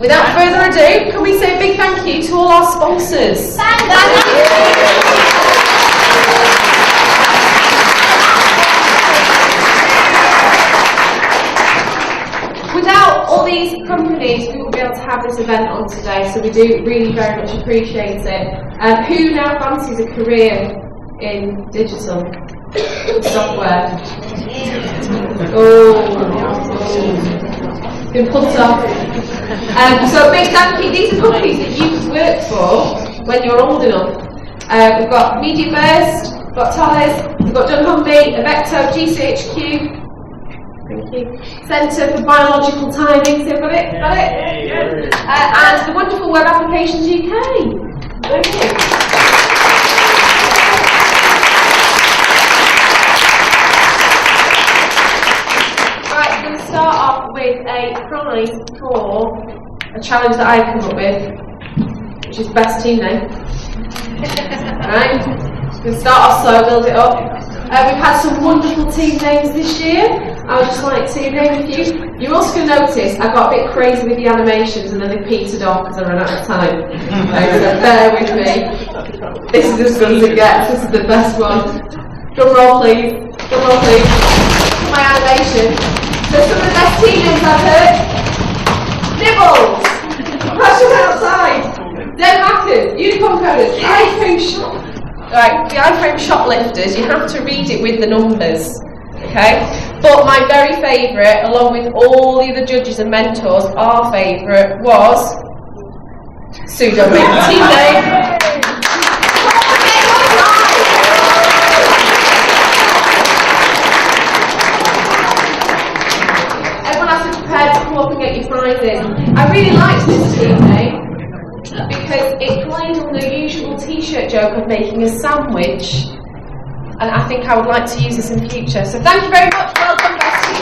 Without further ado, can we say a big thank you to all our sponsors? Thank you. Without all these companies, we wouldn't be able to have this event on today, so we do really very much appreciate it. Who now fancies a career in digital software? Been put off. So a big thank you. These are companies that you could work for when you're old enough. We've got MediaFirst, we've got Thales, we've got dunnhumby, Avecto, GCHQ. Thank you. Centre for Biological Timing. So got it? Got it? And the wonderful Web Applications UK. Thank you. Right, I'm going to start off with a prize for a challenge that I've come up with, which is best team name. Right, I'm going to start off slow, build it up. We've had some wonderful team names this year. I would just like to name a few. You're also going to notice I got a bit crazy with the animations and then they petered off because I ran out of time. So bear with me. This is as good as it gets. This is the best one. Drum roll, please. Drum roll, please. My animation. So some of the best team names I've heard. Nibbles. Russian outside. Dead Hackers. Unicorn Coders. iFrame Shop. Right, the iFrame Shoplifters, you have to read it with the numbers. Okay? But my very favourite, along with all the other judges and mentors, our favourite was Pseudo Team name. Everyone has to be prepared to come up and get your prizes. I really liked this team name because it played on the usual t-shirt joke of making a sandwich. And I think I would like to use this in future. So thank you very much. Welcome back to you.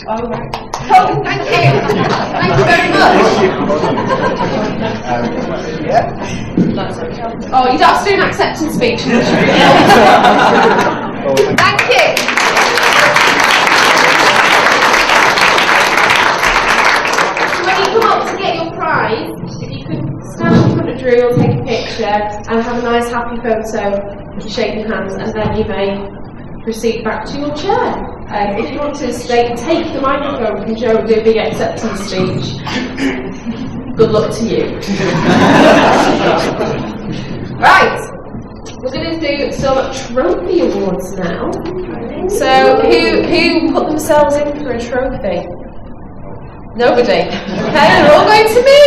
Oh, right. Oh, thank you. Thank you very much. Oh, you don't have to do an acceptance speech. Thank you. If you could stand in front of Drew or take a picture and have a nice happy photo, shaking hands, and then you may proceed back to your chair. If you want to stay, take the microphone from Joe and do a big acceptance speech. Good luck to you. Right, we're going to do some trophy awards now. So who put themselves in for a trophy? Nobody. Okay, they're all going to me.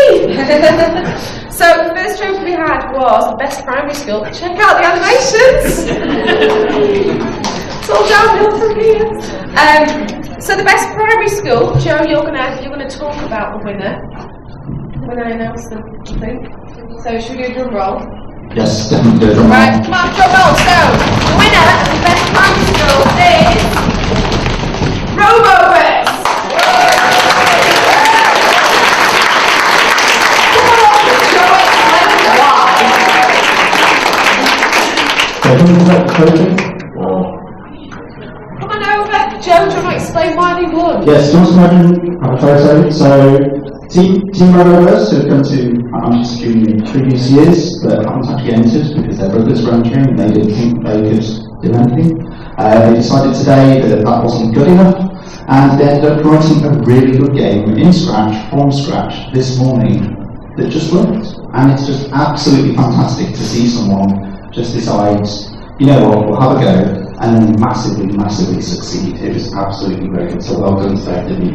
So the first trophy we had was the best primary school. Check out the animations. It's all downhill from here. So the best primary school, Joe, you're gonna talk about the winner when I announce them, I think. So should we do a drum roll? Yes, definitely do a drum roll. Right, come on, drum roll. So the winner of the best primary school is RoboVerse. Come on over, Joe, do you want to explain why they won? Yes, do you want to imagine have a photo? So, Team RoboVerse who have come to Army School in previous years but haven't actually entered because their brothers were entering and they didn't think they could do anything. They decided today that that wasn't good enough and they ended up writing a really good game in Scratch, from scratch, this morning that just worked. And it's just absolutely fantastic to see someone just decide, you know what, we'll have a go, and then massively succeed. It was absolutely brilliant. So well done to both of you.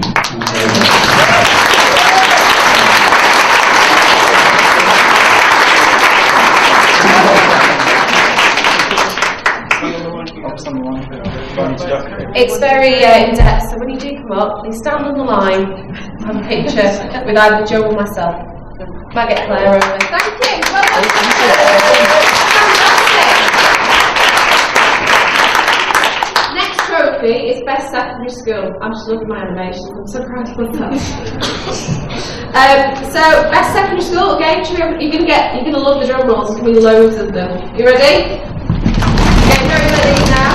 It's very in-depth, so when you do come up, please stand on the line, have a picture with either Joe or myself. Might get Claire over. Thank you. Well done. Fantastic. Next trophy is best secondary school. I'm just loving my animations. I'm so proud of myself. So best secondary school again. You're gonna love the drum rolls. There's gonna be loads of them. You ready? Get very ready now.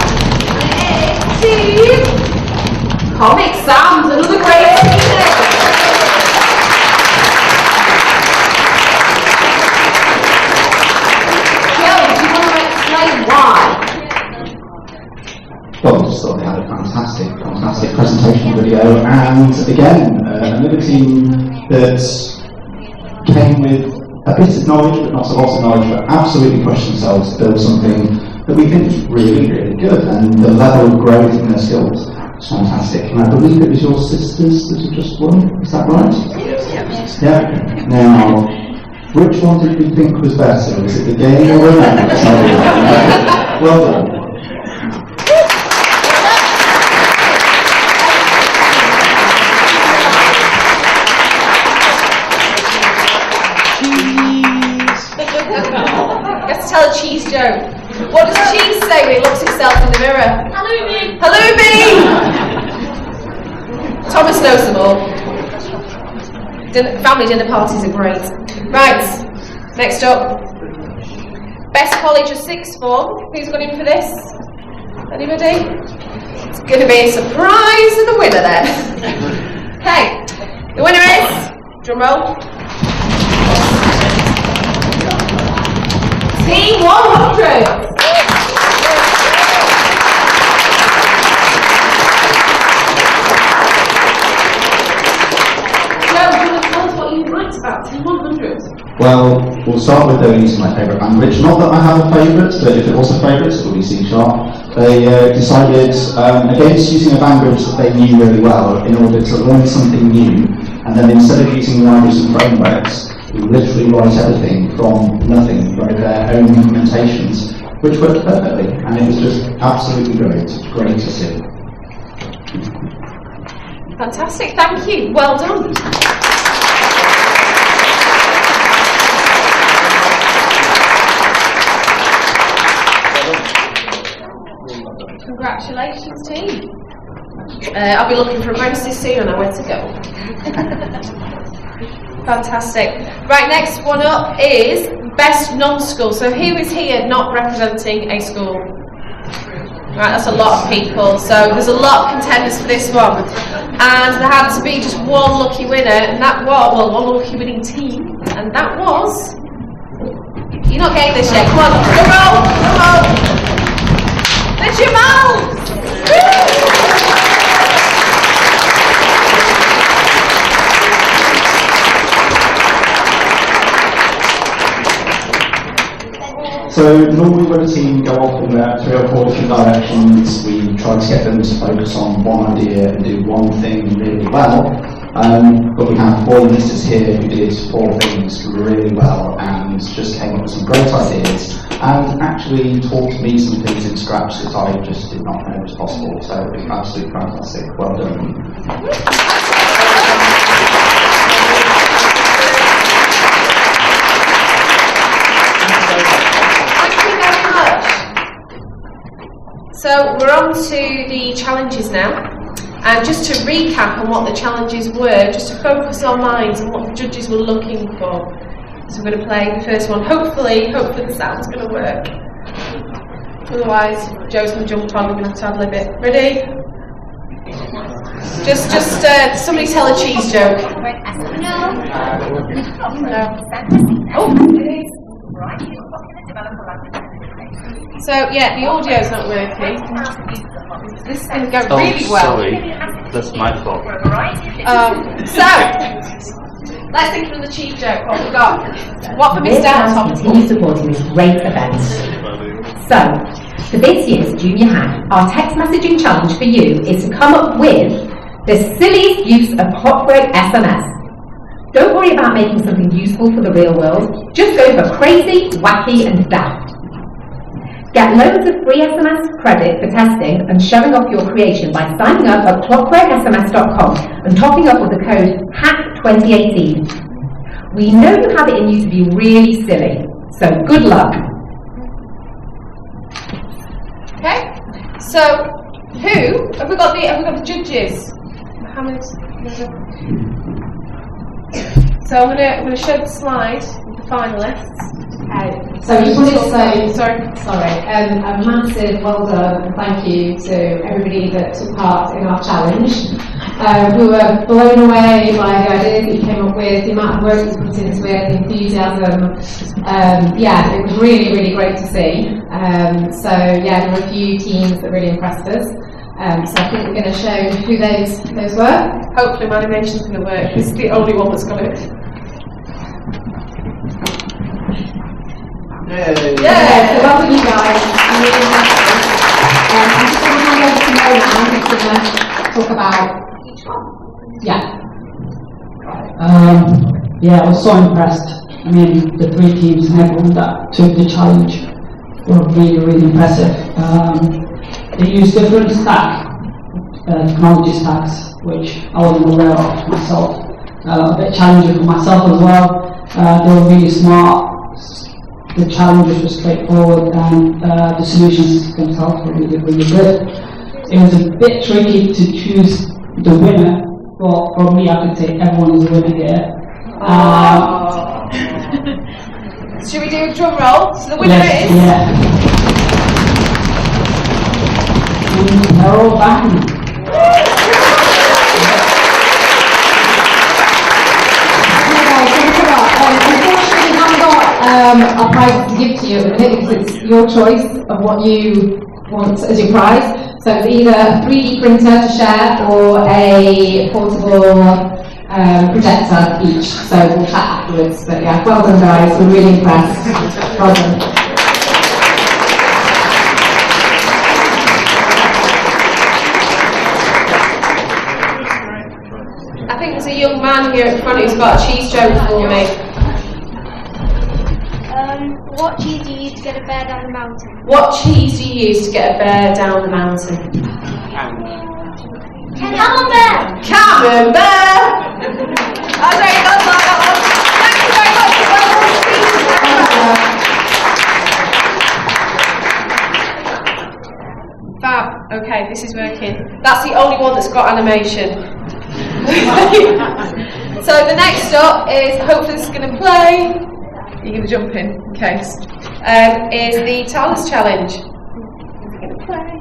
Comic Sans, another great team. Joe, do you want to explain why? Well, I just thought they had a fantastic presentation video, and again, another team that came with a bit of knowledge, but not a lot of knowledge, but absolutely pushed themselves to build something that we think is really, really good, and the level of growth in their skills is fantastic. And I believe it was your sisters that have just won, is that right? Yes. Yeah. Now, which one did you think was better? Was it the game or the man? Well done. Let's tell a cheese joke. What does cheese say when he looks himself in the mirror? Halloumi! Halloumi! Thomas knows them all. Family dinner parties are great. Right, next up. Best college of sixth form. Who's gone in for this? Anybody? It's going to be a surprise of the winner then. Okay, the winner is, drum roll, Team 100! Joe, do you want to tell us what you liked about Team 100? Well, we'll start with them using my favourite language. Not that I have a favourite, but if it was a favourite, it would be C#. They decided against using a language that they knew really well in order to learn something new, and then instead of using languages and frameworks, we literally write everything from nothing, wrote their own implementations, which worked perfectly, and it was just absolutely great. Great to see. Fantastic, thank you. Well done. Congratulations, team. I'll be looking for apprentices soon and I know where to go. Fantastic. Right, next one up is best non-school. So who is here not representing a school? Right, that's a lot of people. So there's a lot of contenders for this one. And there had to be just one lucky winner, and that was, well, one lucky winning team, and that was... You're not getting this yet. Come on, come on, come on. The Jamals! So normally when a team go off in 3 or 4 different directions, we try to get them to focus on one idea and do one thing really well. But we have 4 ministers here who did 4 things really well and just came up with some great ideas and actually taught me some things in Scratch that I just did not know was possible. So it was absolutely fantastic. Well done. So we're on to the challenges now, and just to recap on what the challenges were, just to focus our minds on what the judges were looking for. So we're going to play the first one. Hopefully the sound's going to work. Otherwise, Joe's going to jump on. We're going to have to ad-lib it. Ready? Just somebody tell a cheese joke. No. Oh, it is. So yeah, the audio's not working. This is going to go really well. Sorry, that's my fault. So let's think of the cheese joke. What we got? What for Mr. Top? Continue supporting this great event. So, for this year's Junior Hack, our text messaging challenge for you is to come up with the silliest use of hot break SMS. Don't worry about making something useful for the real world. Just go for crazy, wacky, and daft. Get loads of free SMS credit for testing and showing off your creation by signing up at clockbreaksms.com and topping up with the code HACK2018. We know you have it in you to be really silly, so good luck. Okay. So who have we got the judges? Mohammed. So I'm gonna show the slide with the finalists. So I just wanted to say, Sorry. a massive well done and thank you to everybody that took part in our challenge. We were blown away by the ideas that you came up with, the amount of work you put into it, the enthusiasm. It was really, really great to see. There were a few teams that really impressed us. So I think we're going to show who those were. Hopefully my animation's going to work. This is the only one that's got it. So welcome you guys. I'm really happy. I'm just going to hand over to Mona who's going to talk about each one. I was so impressed. I mean, the 3 teams and everyone that took the challenge were really, really impressive. They used different technology stacks, which I wasn't aware of myself. A bit challenging for myself as well. They were really smart. The challenges were straightforward, and the solutions themselves were really, really good. It was a bit tricky to choose the winner, but for me, I could say everyone is a winner here. Should we do a drum roll? So the winner Yes, is. yeah. Carol Bang. Unfortunately, we haven't got a prize to give to you at the minute because it's your choice of what you want as your prize. So it's either a 3D printer to share or a portable projector each. So we'll chat afterwards. But yeah, well done guys, we're really impressed. Well done. I think there's a young man here at the front who's got a cheese joke for me. What cheese do you use to get a bear down the mountain? What cheese do you use to get a bear down the mountain? Camembert! Camembert! I don't know that one. Thank you very much for welcome. Fab. Okay, this is working. That's the only one that's got animation. So the next up is, hopefully this is going to play. You're going to jump in case. Is the Talents Challenge. Is it going to play?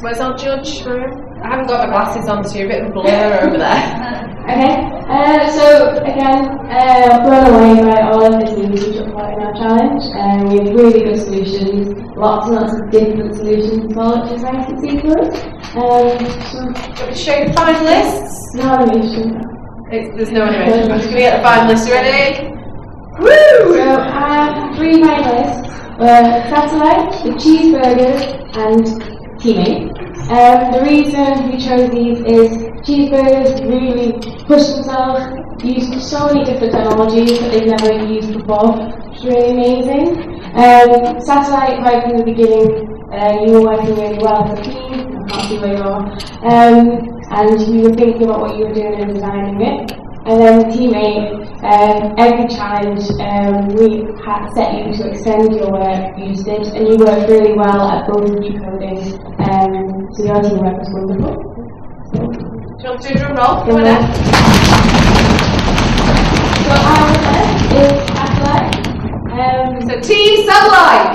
Where's our judge room? I haven't got my glasses on, so you're a bit of a blur over there. Okay, so again, blown away by all of the teams who took part in our challenge. We have really good solutions, lots and lots of different solutions as well, which is nice to see for us. Shall we show you the finalists? No animation. There's no animation. I'm just going to get the finalists ready. So I have 3 finalists, Satellite, the Cheeseburgers, and Teammate. The reason we chose these is Cheeseburgers really pushed themselves, used so many different technologies that they've never used before. It's really amazing. Satellite, right from the beginning, you were working really well as a team. I can't see where you are. And you were thinking about what you were doing and designing it. And then Teammate, every challenge we had set you to extend your work usage, and you worked really well at building decoding. So your teamwork was wonderful. Do you want to do a drum roll? Come on in. So our winner is Satellite. So Team Sunlight!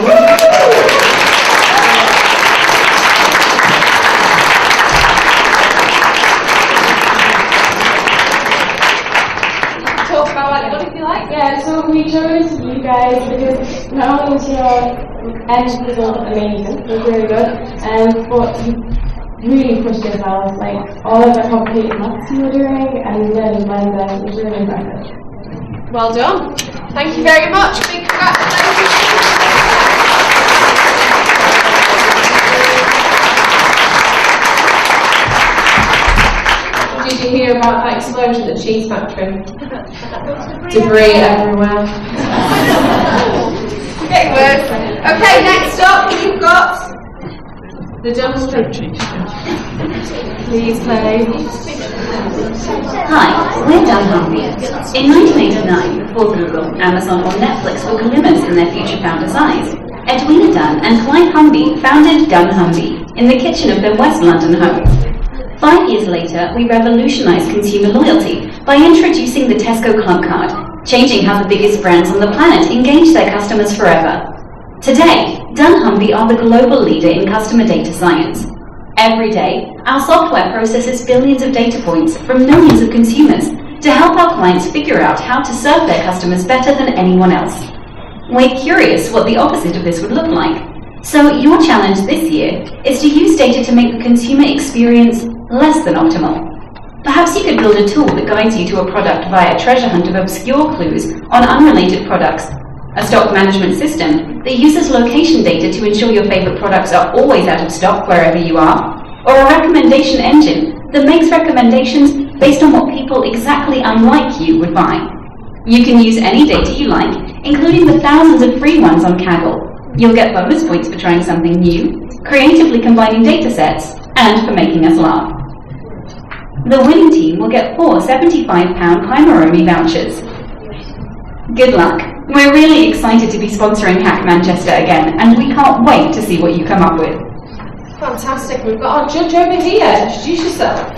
Talk about what you want if you like. Yeah, so we chose you guys because not only was your end result amazing, it was really good, but you really pushed yourselves, like all of the complicated maths you were doing and learning Blender was really impressive. Well done. Thank you very much. Big congratulations. Did you hear about that explosion at the cheese factory? Debris everywhere. Getting worse. Okay, next up we've got the Dunstan. Please play. Hi, we're dunnhumby. In 1989, before Google, Amazon or Netflix were glimmers in their future founders' eyes, Edwina Dunn and Clyde Humby founded dunnhumby in the kitchen of their West London home. 5 years later, we revolutionized consumer loyalty by introducing the Tesco Club Card, changing how the biggest brands on the planet engage their customers forever. Today, dunnhumby are the global leader in customer data science. Every day, our software processes billions of data points from millions of consumers to help our clients figure out how to serve their customers better than anyone else. We're curious what the opposite of this would look like. So your challenge this year is to use data to make the consumer experience less than optimal. Perhaps you could build a tool that guides you to a product via a treasure hunt of obscure clues on unrelated products, a stock management system that uses location data to ensure your favorite products are always out of stock wherever you are, or a recommendation engine that makes recommendations based on what people exactly unlike you would buy. You can use any data you like, including the thousands of free ones on Kaggle. You'll get bonus points for trying something new, creatively combining data sets, and for making us laugh. The winning team will get 4 £75 Kaimaromi vouchers. Good luck. We're really excited to be sponsoring Hack Manchester again, and we can't wait to see what you come up with. Fantastic. We've got our judge over here. Introduce yourself.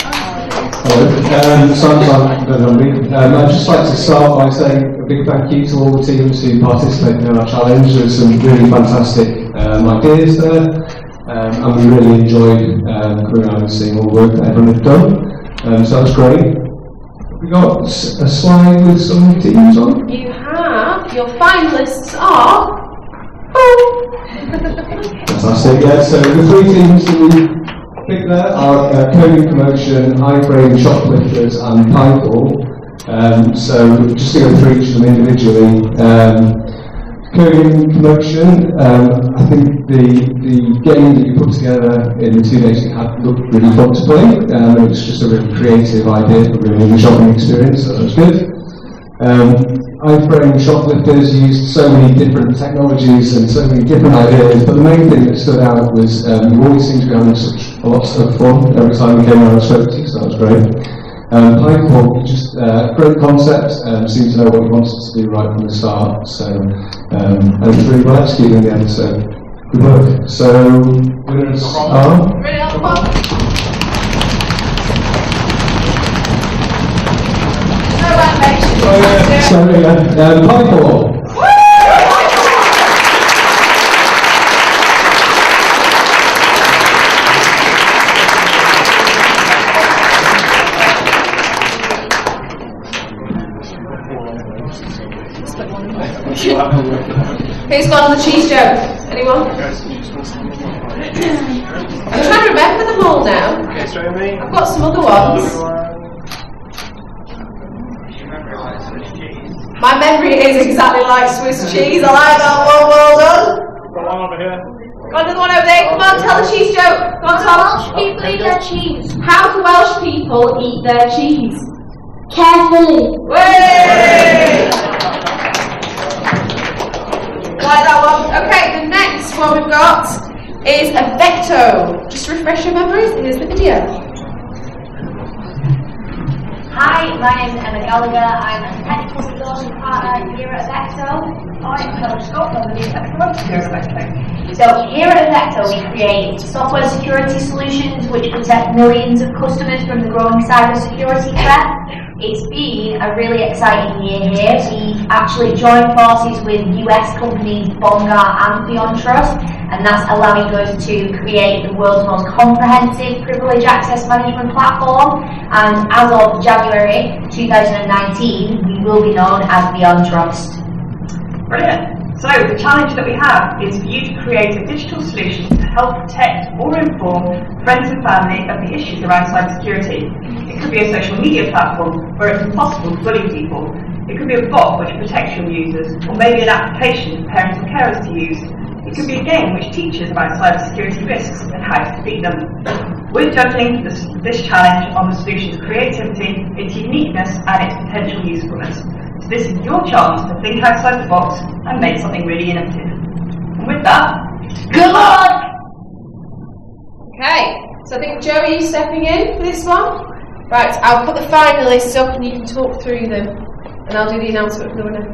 Hello, Simon Dunnhumby. I'd just like to start by saying a big thank you to all the teams who participated in our challenge. There were some really fantastic ideas there, and we really enjoyed coming around and seeing all the work that everyone had done. So that's great. We got a slide with some teams on. You have. Your finalists are. Fantastic, yeah. So the 3 teams that we picked there are Coding Commotion, iFrame, Shoplifters, and Pineball. So just to go through each of them individually. Coding Commotion, I think the game that you put together in the 2 days looked really fun to play. It was just a really creative idea for really the shopping experience, so that was good. iFrame Shoplifters used so many different technologies and so many different ideas, but the main thing that stood out was you always seemed to be having such a lot of fun every time we came around and spoke to you, so that was great. Pineball, just great concept, seemed to know what he wanted to do right from the start, so and it was really well executed in the end, so good work. So, winners are... Pineball. Who's got the cheese joke? Anyone? I'm trying to remember them all now. I've got some other ones. My memory is exactly like Swiss cheese. I like that one. Well done. Got one over here. Got another one over there. Come on, tell the cheese joke. Come on, Tom. Welsh people eat their cheese. How do Welsh people eat their cheese? Carefully. Way! Like that one. Okay, the next one we've got is a Vecto. Just to refresh your memories, here's the video. Hi, my name is Emma Gallagher. I'm a technical resource partner here at Vecto. I'm from Scotland, here at Vecto. So here at Vecto we create software security solutions which protect millions of customers from the growing cyber security threat. It's been a really exciting year here. We actually joined forces with US companies Bongar and Beyond Trust, and that's allowing us to create the world's most comprehensive privilege access management platform. And as of January 2019, we will be known as Beyond Trust. Brilliant. So the challenge that we have is for you to create a digital solution to help protect or inform friends and family of the issues around cybersecurity. It could be a social media platform where it's impossible to bully people. It could be a bot which protects your users, or maybe an application for parents and carers to use. It could be a game which teaches about cybersecurity risks and how to defeat them. We're judging this challenge on the solution's creativity, its uniqueness and its potential usefulness. So this is your chance to think outside the box and make something really innovative. And with that, good luck! Okay, so I think Joe, are you stepping in for this one? Right, I'll put the finalists up and you can talk through them, and I'll do the announcement for the winner.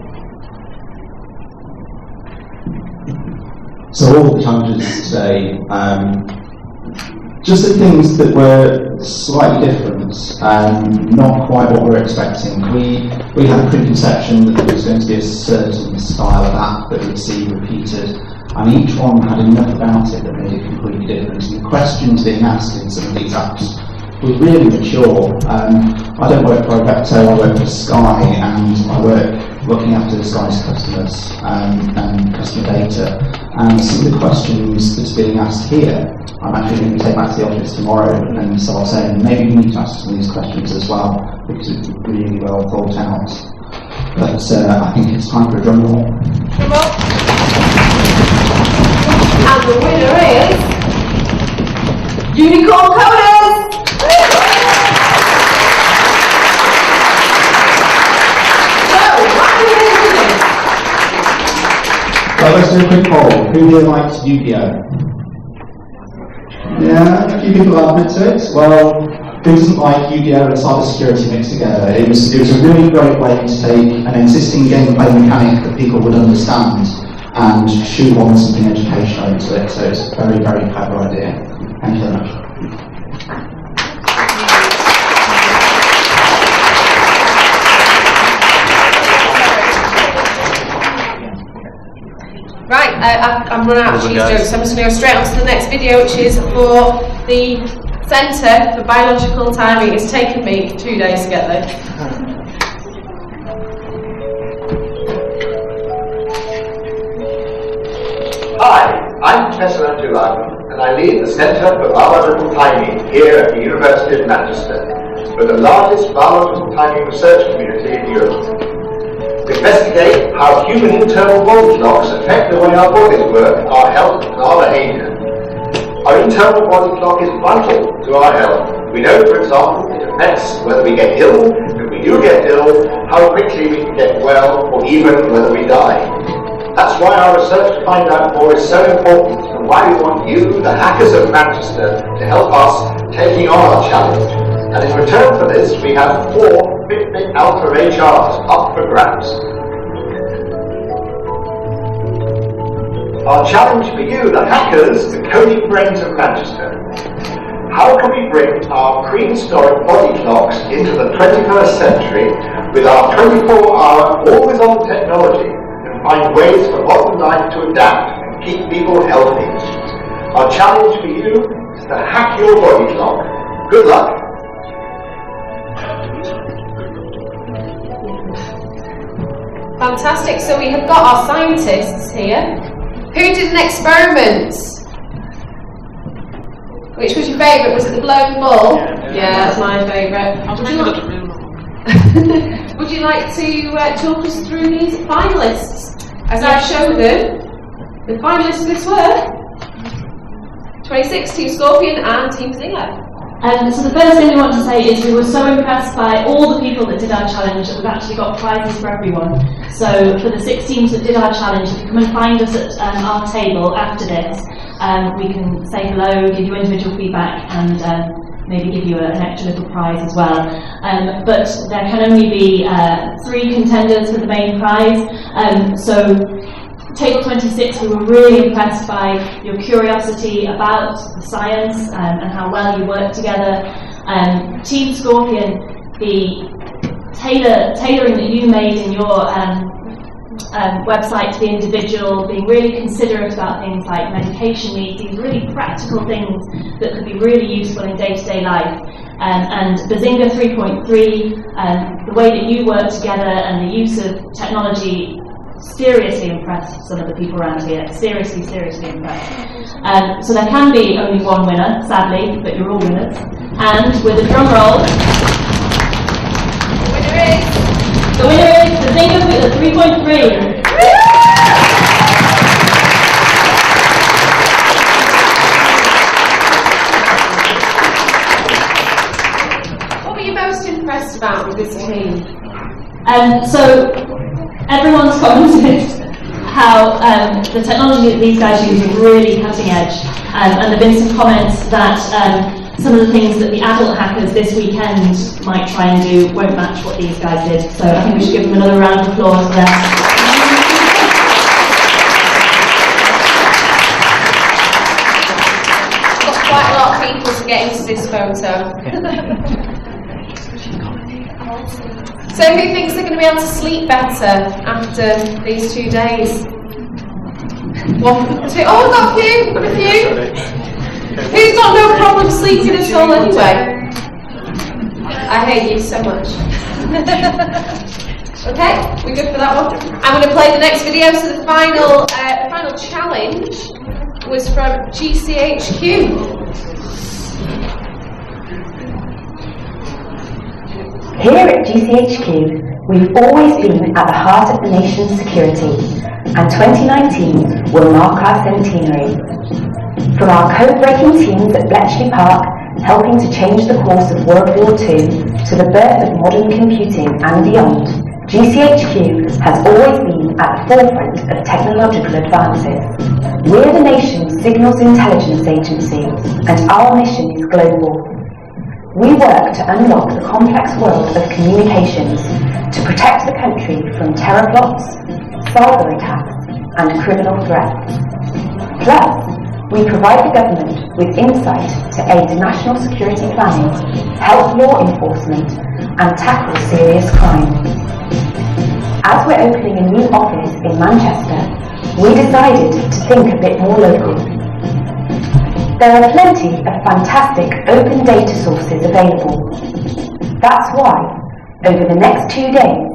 So all the challenges today, just the things that were slightly different, not quite what we were expecting. We had a preconception that there was going to be a certain style of app that we'd see repeated, and each one had enough about it that made it completely different. And the questions being asked in some of these apps was really mature. I don't work for Vecto, I work for Sky, and I work looking after Sky's customers and customer data. And some of the questions that's being asked here, I'm actually going to take back to the office tomorrow and start saying, maybe we need to ask some of these questions as well, because it's really well thought out. But I think it's time for a drum roll. Drum roll. And the winner is Unicorn Coders! Well, let's do a quick poll. Who here likes Yu-Gi-Oh? Yeah, a few people have admit to it. Well, who doesn't like Yu-Gi-Oh and cybersecurity mixed together? It was a really great way to take an existing gameplay mechanic that people would understand and shoehorn something educational into it. So it's a very, very clever idea. Thank you very much. Right, I'm running out of cheese jokes, so I'm just going to go straight on to the next video, which is for the Centre for Biological Timing. It's taken me 2 days to get there. Hi, I'm Professor Andrew Loudon, and I lead the Centre for Biological Timing here at the University of Manchester. We're the largest biological timing research community in Europe. To investigate how human internal body clocks affect the way our bodies work, our health and our behaviour. Our internal body clock is vital to our health. We know, for example, it affects whether we get ill, if we do get ill, how quickly we can get well, or even whether we die. That's why our research to find out more is so important, and why we want you, the hackers of Manchester, to help us taking on our challenge. And in return for this, we have 4 Fitbit Ultra HRs up for grabs. Our challenge for you, the hackers, the coding brains of Manchester. How can we bring our prehistoric body clocks into the 21st century with our 24-hour, always-on technology and find ways for modern life to adapt and keep people healthy? Our challenge for you is to hack your body clock. Good luck. Fantastic, so we have got our scientists here. Who did an experiment? Which was your favourite? Was it the blown ball? Yeah, that's my favourite. Would you like to talk us through these finalists? As I show them, the finalists this were 26, Team Scorpion and Team Zinger. So the first thing we want to say is we were so impressed by all the people that did our challenge that we've actually got prizes for everyone. So for the 6 teams that did our challenge, if you come and find us at our table after this, we can say hello, give you individual feedback and maybe give you an extra little prize as well. But there can only be 3 contenders for the main prize. So Table 26, we were really impressed by your curiosity about the science and how well you work together. Team Scorpion, the tailoring that you made in your website to the individual, being really considerate about things like medication needs, these really practical things that could be really useful in day-to-day life. And Bazinga 3.3, the way that you work together and the use of technology seriously impressed some of the people around here. Seriously impressed. So there can be only one winner, sadly, but you're all winners. And with a drum roll, the winner is Bazinga 3.3. What were you most impressed about with this team? So everyone's commented how the technology that these guys use is really cutting edge, and there have been some comments that some of the things that the adult hackers this weekend might try and do won't match what these guys did. So I think we should give them another round of applause for that. Got quite a lot of people to get into this photo. So who thinks they're going to be able to sleep better after these 2 days? 1, 2, oh, we've got a few. Who's got no problem sleeping at all anyway? I hate you so much. Okay, we're good for that one. I'm going to play the next video. So the final challenge was from GCHQ. Here at GCHQ, we've always been at the heart of the nation's security, and 2019 will mark our centenary. From our code-breaking teams at Bletchley Park, helping to change the course of World War II, to the birth of modern computing and beyond, GCHQ has always been at the forefront of technological advances. We're the nation's signals intelligence agency, and our mission is global. We work to unlock the complex world of communications to protect the country from terror plots, cyber attacks, and criminal threats. Plus, we provide the government with insight to aid national security planning, help law enforcement, and tackle serious crime. As we're opening a new office in Manchester, we decided to think a bit more local. There are plenty of fantastic open data sources available. That's why, over the next 2 days,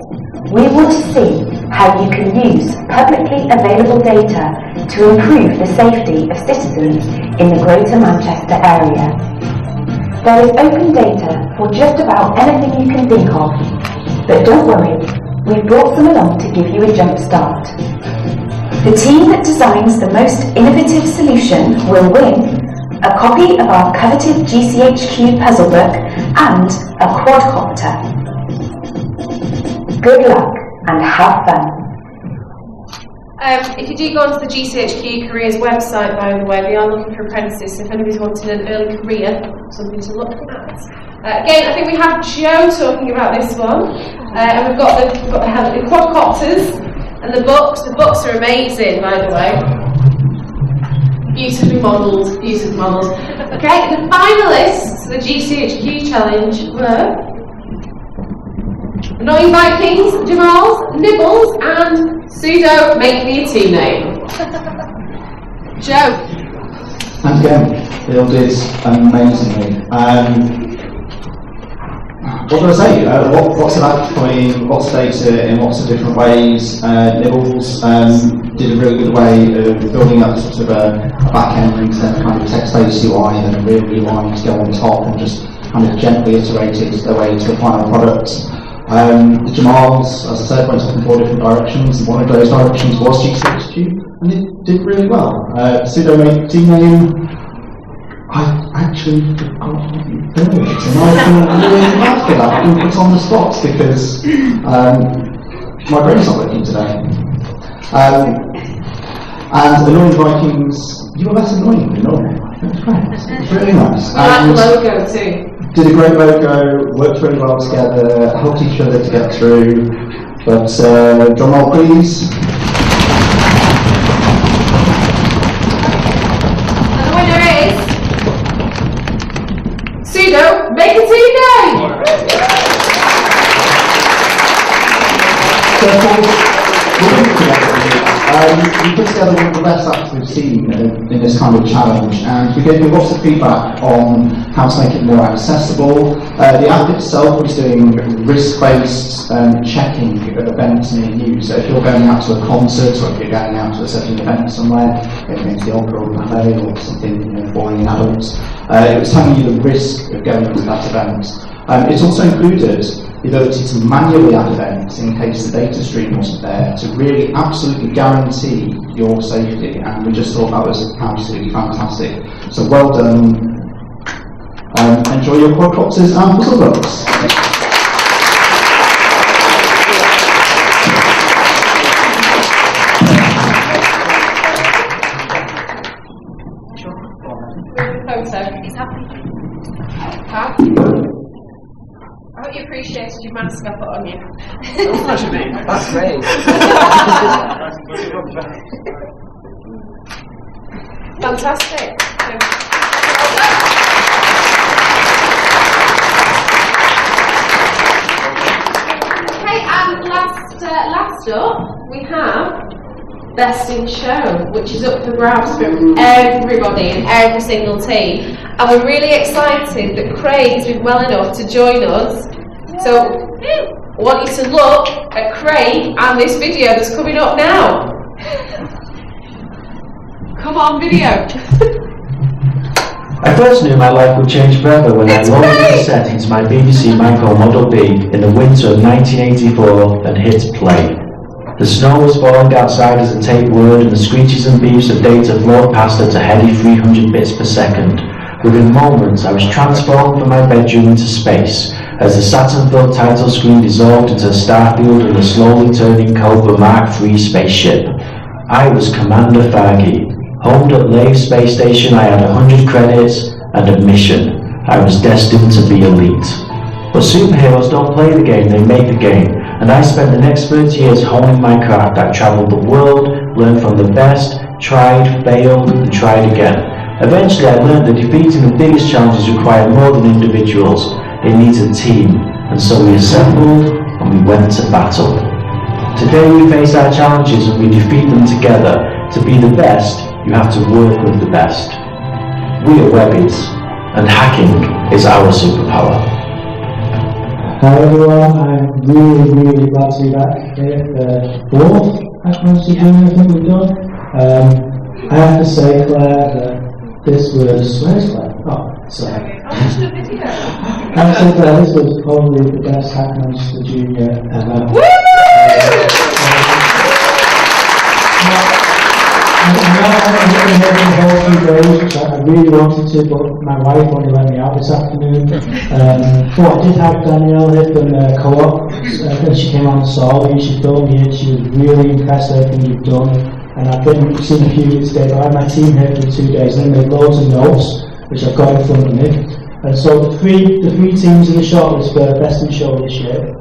we want to see how you can use publicly available data to improve the safety of citizens in the Greater Manchester area. There is open data for just about anything you can think of, but don't worry, we've brought some along to give you a jump start. The team that designs the most innovative solution will win a copy of our coveted GCHQ puzzle book and a quadcopter. Good luck and have fun. If you do go onto the GCHQ Careers website, by the way, we are looking for apprentices, so if anybody's wanting an early career, something to look at. Again, I think we have Joe talking about this one, and we've got the quadcopters and the books. The books are amazing, by the way. Beautifully modelled. Okay, the finalists for the GCHQ challenge were Annoying Vikings, Jamals, Nibbles, and Pseudo Make Me a Team Name. Joe. And again, they all did amazingly. What do I say? Lots of outputting, lots of data in lots of different ways. Nibbles did a really good way of building up sort of a back-end and then kind of text-based UI and then a real UI to go on top and just kind of gently iterated their way to the final product. The Jamals, as I said, went off in 4 different directions, and one of those directions was GCHQ, and it did really well. Pseudo Make Team Name, I actually forgot what you did, and I feel really bad for that. I've been put on the spot because my brain's not working today. And Annoying Vikings, you were less annoying than normal. That's great. It's really nice. We like the logo too. Did a great logo, worked really well together, helped each other to get through. But drum roll please. And the winner is Pseudo Make a Team Name. of course, we're working together. We put together one of the best acts we've seen in this kind of challenge, and we gave you lots of feedback on how to make it more accessible. The app itself was doing risk-based checking of events near you. So if you're going out to a concert, or if you're going out to a certain event somewhere, maybe going to the opera or ballet or something for young adults, it was telling you the risk of going to that event. It's also included the ability to manually add events in case the data stream wasn't there, to really absolutely guarantee your safety, and we just thought that was absolutely fantastic. So well done. Enjoy your quadcopters and puzzle books. I hope you appreciated your mask I put on you. That's great. Fantastic. Okay, and last up, we have Best in Show, which is up for grabs from everybody in every single team. And we're really excited that Craig has been well enough to join us. So, I want you to look at Craig and this video that's coming up now. Come on, video. I first knew my life would change forever when I logged into settings my BBC Micro Model B in the winter of 1984 and hit play. The snow was falling outside as the tape whirred, and the screeches and beeps of data flowed past at a heady 300 bits per second. Within moments, I was transformed from my bedroom into space, as the Saturn-filled title screen dissolved into Starfield and the slowly turning Cobra Mark III spaceship. I was Commander Fargy. Homed at Lave Space Station, I had 100 credits and a mission. I was destined to be elite. But superheroes don't play the game, they make the game. And I spent the next 30 years honing my craft. I travelled the world, learned from the best, tried, failed, and tried again. Eventually I learned that defeating the biggest challenges required more than individuals. It needs a team. And so we assembled and we went to battle. Today we face our challenges and we defeat them together. To be the best, you have to work with the best. We are Webbies, and hacking is our superpower. Hi everyone, I'm really glad to be back here for the fourth Hackmaster Junior I think we've done. I have to say, Claire, that this was, where's Claire? Oh, sorry. I have to say, Claire, this was probably the best Hackmaster Junior ever. I really wanted to, but my wife only let me out this afternoon. But I did have Danielle here from Co-op. When she came on and saw me, she told me she was really impressed with everything you've done. And I've seen a few of you today, but I had my team here for 2 days and they made loads of notes, which I've got in front of me. And so the three teams in the shortlist for Best in Show this year.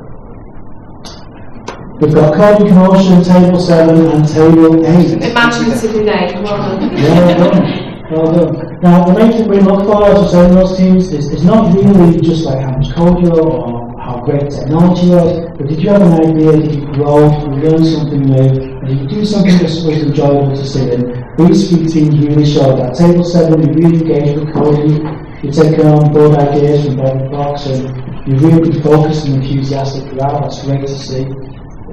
We've got Coding Commotion, Table 7 and Table 8. Imaginative name, well done. Well done. Well done. Now, the main thing we look for, as I say, in those teams is not really just like how much code you wrote or how great technology was, but did you have an idea, did you grow, did you learn something new, and did you do something that was enjoyable to see in? These three teams really showed that. Table 7, you really engaged with coding, you take on board ideas from David Fox, and you really focused and enthusiastic throughout. That's great to see.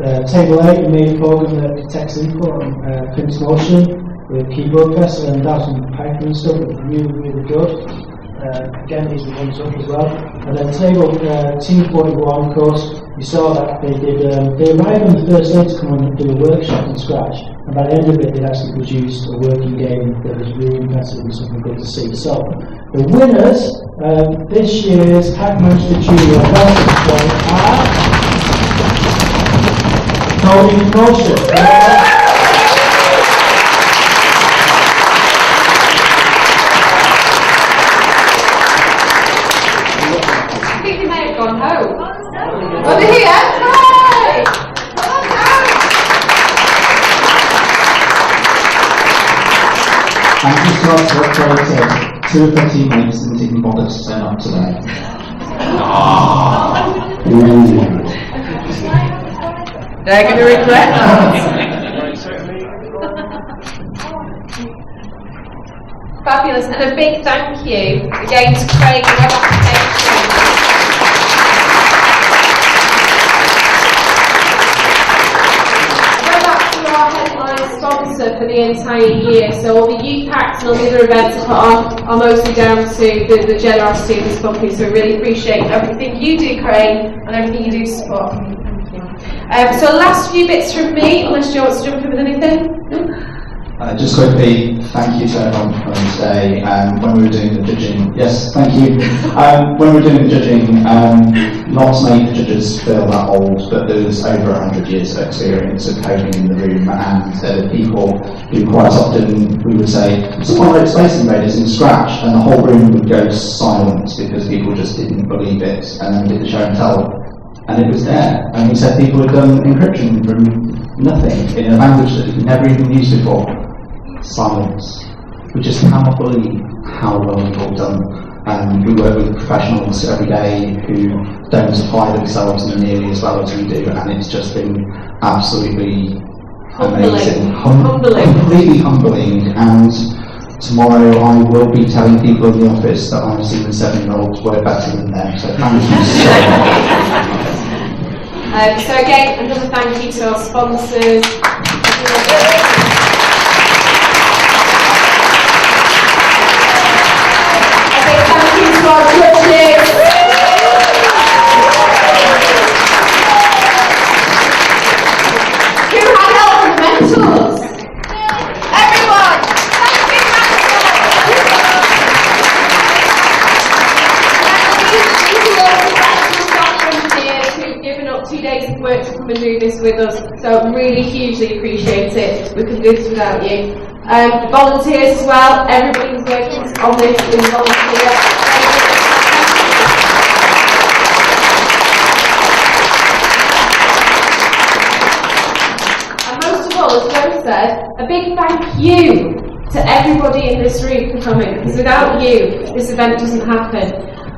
Table 8, we made a program that detects input and prints motion with keyboard press, and that was some Python and stuff, that was really good. Again, these were ones up as well. And then table Team 41, of course, you saw that they arrived on the first day to come and do a workshop from scratch, and by the end of it, they actually produced a working game that was really impressive and something good to see. So, the winners this year's Hackmaster Junior Best are Coding Commotion. I think they may have gone home. Oh, they're here! Hi! I'm just glad to update 2 of their teammates didn't even bother to turn up today. They're going to regret that. Fabulous, and a big thank you again to Craig and Web Applications. Web Apps are our headline sponsor for the entire year, so all the youth packs and all the other events are put on are mostly down to the generosity of this company, so we really appreciate everything you do, Craig, and everything you do to support. So last few bits from me, unless Joe wants to jump in with anything. Just quickly, thank you to everyone for coming today. When we were doing the judging, yes, thank you. When we were doing the judging, not to make the judges feel that old, but there was over 100 years of experience of coding in the room, and there were people who quite often we would say, someone wrote Space Invaders in Scratch, and the whole room would go silent because people just didn't believe it, and then we did the show and tell. And it was there, and we said people had done encryption from nothing in a language that we'd never even used before. Silence. We just cannot believe how well we've all done. We work with professionals every day who don't apply themselves nearly as well as we do, and it's just been absolutely amazing. Completely humbling. And tomorrow I will be telling people in the office that I've seen the 7-year-olds work better than them, so thank you so much. So again, another thank you to our sponsors. A big thank you to our judges. Who had help from mentors? Everyone! Thank you, who've given up 2 days of work to come and do this with us, so really hugely appreciate it. We couldn't do this without you. Volunteers as well, everybody who's working on this is volunteer. And most of all, as Joe said, a big thank you to everybody in this room for coming, because without you, this event doesn't happen.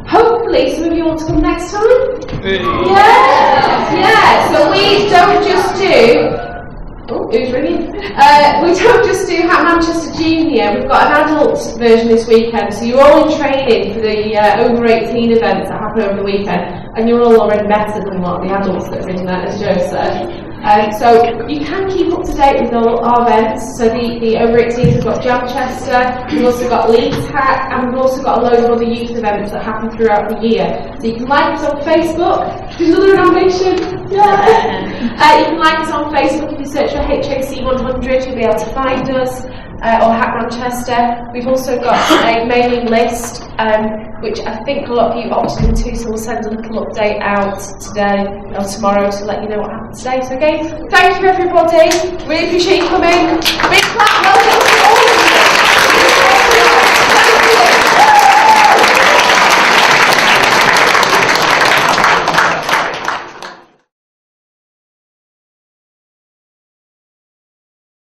Hopefully, some of you want to come next time? Yeah, so we don't just do... Oh, who's ringing? We don't just do Manchester Junior, we've got an adult version this weekend, so you're all in training for the over 18 events that happen over the weekend, and you're all already better than what the adults that are in there, as Joe said. So you can keep up to date with all our events. So the over 18s have got Jamchester, we've also got Leeds Hack, and we've also got a load of other youth events that happen throughout the year. So you can like us on Facebook. Another animation. Yeah. You can like us on Facebook if you search for HAC 100. You'll be able to find us. Or Hack Manchester. We've also got a mailing list, which I think a lot of you opted into, so we'll send a little update out today or tomorrow to let you know what happened today. So again, thank you everybody. Really appreciate you coming. Big clap, well done.